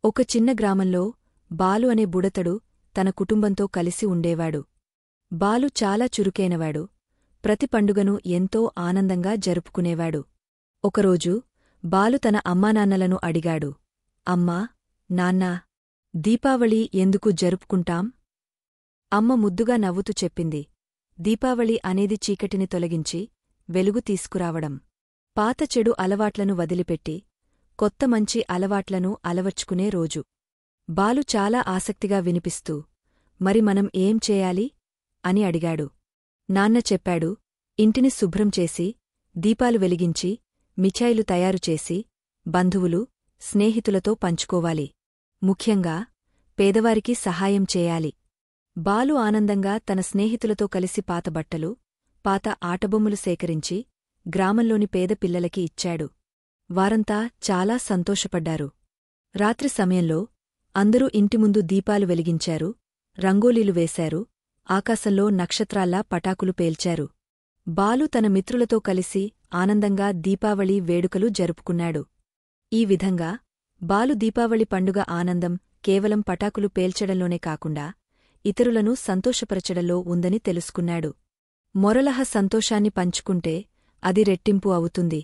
ఒక చిన్న గ్రామంలో బాలు అనే బుడతడు తన కుటుంబంతో కలిసి ఉండేవాడు. బాలు చాలా చురుకైనవాడు. ప్రతి పండుగను ఎంతో ఆనందంగా జరుపుకునేవాడు. ఒకరోజు బాలు తన అమ్మానాన్నలను అడిగాడు. అమ్మా, నాన్నా, దీపావళి ఎందుకు జరుపుకుంటాం? అమ్మ ముద్దుగా నవ్వుతూ చెప్పింది. దీపావళి అనేది చీకటిని తొలగించి వెలుగు తీసుకురావడం. పాత చెడు అలవాట్లను వదిలిపెట్టి కొత్త మంచి అలవాట్లను అలవర్చుకునే రోజు. బాలు చాలా ఆసక్తిగా వినిపిస్తూ, మరి మనం ఏం చేయాలి? అని అడిగాడు. నాన్న చెప్పాడు, ఇంటిని శుభ్రం చేసి, దీపాలు వెలిగించి, మిఠాయిలు తయారుచేసి, బంధువులు, స్నేహితులతో పంచుకోవాలి. ముఖ్యంగా పేదవారికి సహాయం చేయాలి. బాలు ఆనందంగా తన స్నేహితులతో కలిసి పాత బట్టలు, పాత ఆటబొమ్మలు సేకరించి గ్రామంలోని పేద పిల్లలకి ఇచ్చాడు. వారంతా చాలా సంతోషపడ్డారు. రాత్రి సమయంలో అందరూ ఇంటిముందు దీపాలు వెలిగించారు, రంగోలీలు వేశారు, ఆకాశంలో నక్షత్రాల్లా పటాకులు పేల్చారు. బాలు తన మిత్రులతో కలిసి ఆనందంగా దీపావళి వేడుకలు జరుపుకున్నాడు. ఈ విధంగా బాలు దీపావళి పండుగ ఆనందం కేవలం పటాకులు పేల్చడంలోనే కాకుండా ఇతరులను సంతోషపరచడంలో ఉందని తెలుసుకున్నాడు. మొరలహ సంతోషాన్ని పంచుకుంటే అది రెట్టింపు అవుతుంది.